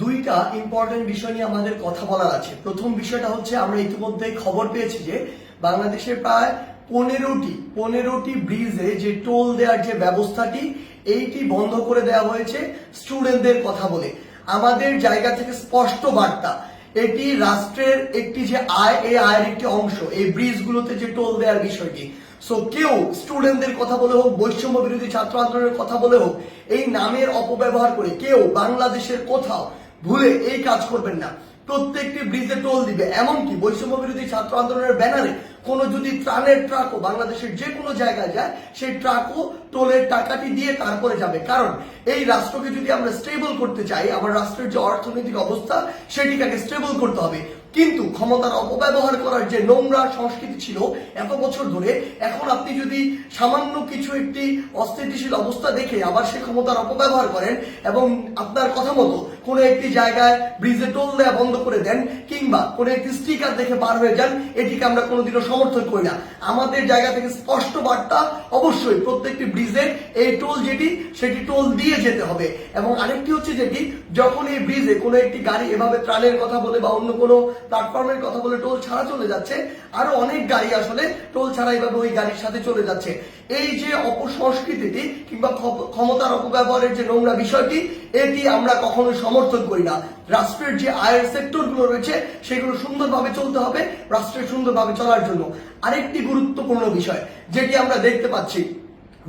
দুইটা ইম্পর্টেন্ট বিষয় নিয়ে আমাদের কথা বলার আছে। প্রথম বিষয়টা হচ্ছে, আমরা ইতিমধ্যে খবর পেয়েছি যে বাংলাদেশের প্রায় পনেরোটি ব্রিজে যে টোল দেওয়ার যে ব্যবস্থাটি এইটি বন্ধ করে দেওয়া হয়েছে স্টুডেন্টদের কথা বলে। আমাদের জায়গা থেকে স্পষ্ট বার্তা, এটি রাষ্ট্রের একটি যে আয়, এই আয়ের একটি অংশ এই ব্রিজগুলোতে যে টোল দেওয়ার বিষয়টি। সো কেউ স্টুডেন্টদের কথা বলে হোক, বৈষম্য বিরোধী ছাত্র আন্দোলনের কথা বলে হোক, এই নামের অপব্যবহার করে কেউ বাংলাদেশের কোথাও ভুলে এই কাজ করবেন না। প্রত্যেকটি ব্রিজে টোল দিবে, এমনকি বৈষম্য বিরোধী ছাত্র আন্দোলনের ব্যানারে কোনো যদি ত্রাণের ট্রাকও বাংলাদেশের যে কোনো জায়গায় যায়, সেই ট্রাকও টোলের টাকাটি দিয়ে তারপরে যাবে। কারণ এই রাষ্ট্রকে যদি আমরা স্টেবল করতে চাই, আমার রাষ্ট্রের যে অর্থনৈতিক অবস্থা সেটিকে আগে স্টেবল করতে হবে। কিন্তু ক্ষমতার অপব্যবহার করার যে নোংরা সংস্কৃতি ছিল এত বছর ধরে, এখন আপনি যদি সামান্য কিছু একটি অস্থিতিশীল অবস্থা দেখে আবার সেই ক্ষমতার অপব্যবহার করেন এবং আপনার কথা মতো কোনো একটি জায়গায় ব্রিজে টোল দেওয়া বন্ধ করে দেন, কিংবা কোনো একটি স্টিকার দেখে পার হয়ে যান, এটিকে আমরা কোনোদিনও সমর্থন করি না। আমাদের জায়গা থেকে স্পষ্ট বার্তা, অবশ্যই প্রত্যেকটি ব্রিজে এই টোল সেটি টোল দিয়ে যেতে হবে। এবং আরেকটি হচ্ছে যেটি, যখন এই ব্রিজে কোনো একটি গাড়ি এভাবে ত্রাণের কথা বলে বা অন্য কোনো প্ল্যাটফর্মের কথা বলে টোল ছাড়া চলে যাচ্ছে, আরো অনেক গাড়ি আসলে টোল ছাড়া এইভাবে ওই গাড়ির সাথে চলে যাচ্ছে। এই যে অপসংস্কৃতিটি কিংবা ক্ষমতার অপব্যবহারের যে নোংরা বিষয়টি, এটি আমরা কখনো সমর্থন করি না। রাষ্ট্রের যে আয়ের সেক্টর গুলো রয়েছে সেগুলো সুন্দরভাবে চলতে হবে রাষ্ট্রের সুন্দরভাবে চলার জন্য। আরেকটি গুরুত্বপূর্ণ বিষয় যেটি আমরা দেখতে পাচ্ছি,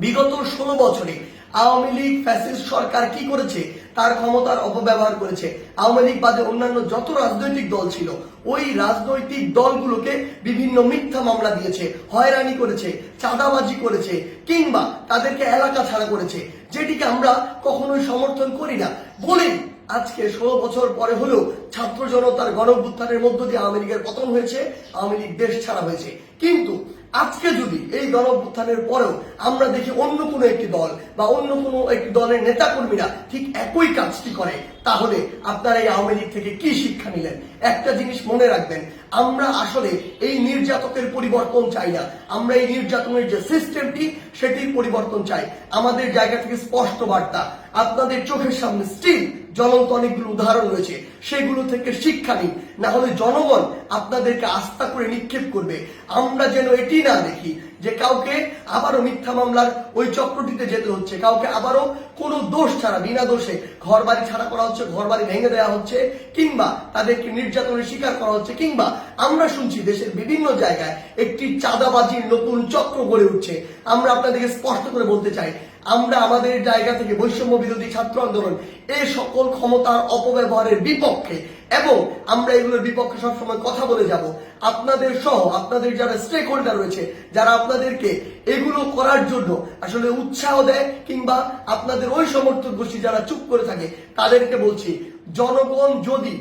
বিগত 16 বছরে আওয়ামী লীগ ফ্যাসিস্ট সরকার কি করেছে, তার ক্ষমতার অপব্যবহার করেছে। আওয়ামী লীগ বাদে অন্যান্য যত রাজনৈতিক দল ছিল, ওই রাজনৈতিক দলগুলোকে বিভিন্ন মিথ্যা মামলা দিয়েছে, হয়রানি করেছে, চাঁদাবাজি করেছে, কিংবা তাদেরকে এলাকা ছাড়া করেছে, যেটিকে আমরা কখনোই সমর্থন করি না। বলেই আজকে 16 বছর পরে হলেও ছাত্র জনতার গণঅভ্যুত্থানের মধ্য দিয়ে আওয়ামী লীগের পতন হয়েছে, আওয়ামী লীগ দেশ ছাড়া হয়েছে। কিন্তু আজকে যদি এই গণঅভ্যুত্থানের পরেও আমরা দেখি অন্য কোনো একটি দল বা অন্য কোনো একটি দলের নেতাকর্মীরা ঠিক একই কাজটি করে, তাহলে আপনারা এই আওয়ামী লীগ থেকে কি শিক্ষা নিলেন? একটা জিনিস মনে রাখবেন, আমরা আসলে এই নির্যাতকের পরিবর্তন চাই না, আমরা এই নির্যাতনের যে সিস্টেমটি সেটির পরিবর্তন চাই। আমাদের জায়গা থেকে স্পষ্ট বার্তা, আপনাদের চোখের সামনে স্টিল জ্বলন্ত অনেকগুলো উদাহরণ রয়েছে, সেগুলো থেকে শিক্ষা নিন, না হলে জনগণ আপনাদেরকে আস্থা করে নিক্ষেপ করবে। আমরা যেন এটি না দেখি যে কাউকে আবারও মিথ্যা মামলার ওই চক্রটিতে যেতে হচ্ছে, কাউকে আবারও কোনো দোষ ছাড়া বিনা দোষে ঘর বাড়ি ছাড়া করা হচ্ছে, ঘর বাড়ি ভেঙে দেওয়া হচ্ছে, কিংবা তাদেরকে নির্যাতনের শিকার করা হচ্ছে, কিংবা আমরা শুনছি দেশের বিভিন্ন জায়গায় একটি চাঁদাবাজির নতুন চক্র গড়ে উঠছে। আমরা আপনাদেরকে স্পষ্ট করে বলতে চাই, আমরা আমাদের জায়গা থেকে বৈষম্য বিরোধী ছাত্র আন্দোলন এই সকল ক্ষমতার অপব্যবহারের বিপক্ষে, এবং আমরা এগুলোর বিপক্ষে সবসময় কথা বলে যাব। আপনাদের সহ আপনাদের যারা স্টেক হোল্ডার রয়েছে, যারা আপনাদেরকে এগুলো করার জন্য আসলে উৎসাহ দেয়, কিংবা আপনাদের ওই সমর্থক গোষ্ঠী যারা চুপ করে থাকে, তাদেরকে বলছি, জনগণ যদি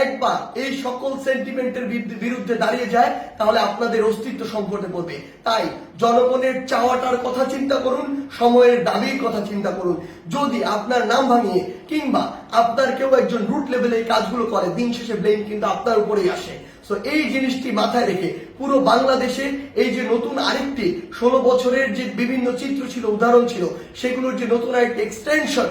একবার এই সকল সেন্টিমেন্টের বিরুদ্ধে দাঁড়িয়ে যায়, তাহলে আপনাদের অস্তিত্ব সংকটে পড়বে। তাই জনগণের চাওয়াটার কথা চিন্তা করুন, সময়ের দাবির কথা চিন্তা করুন। যদি আপনার নাম ভাঙিয়ে কিংবা আপনার কেউ একজন রুট লেভেলে এই কাজগুলো করে, দিন শেষে ব্লেম কিন্তু আপনার উপরেই আসে। সো এই জিনিসটি মাথায় রেখে পুরো বাংলাদেশে এই যে নতুন আরেকটি 16 বছরের যে বিভিন্ন চিত্র ছিল, উদাহরণ ছিল, সেগুলোর যে নতুন আরেকটি এক্সটেনশন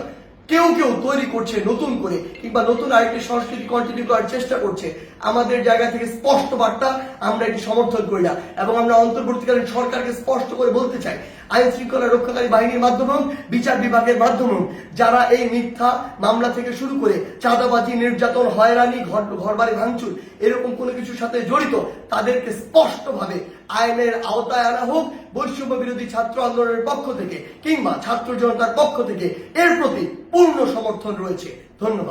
কেউ তৈরি করছে নতুন করে, কিংবা নতুন আরেকটি সংস্কৃতি কন্টিনিউ করার চেষ্টা করছে, আমাদের জায়গা থেকে স্পষ্ট বার্তা, আমরা এটি সমর্থন করি না। এবং আমরা অন্তর্বর্তীকালীন সরকারকে স্পষ্ট করে বলতে চাই, আইন শৃঙ্খলা রক্ষাকারী বাহিনীর মাধ্যমে, বিচার বিভাগের মাধ্যমে যারা এই মিথ্যা মামলা থেকে শুরু করে চাঁদাবাজি, নির্যাতন, হয়রানি, ঘরবাড়ি ভাঙচুর এরকম কোনো কিছুর সাথে জড়িত, তাদেরকে স্পষ্টভাবে আইনের আওতায় আনা হোক। বৈষম্য বিরোধী ছাত্র আন্দোলনের পক্ষ থেকে কিংবা ছাত্র জনতার পক্ষ থেকে এর প্রতি পূর্ণ সমর্থন রয়েছে। ধন্যবাদ।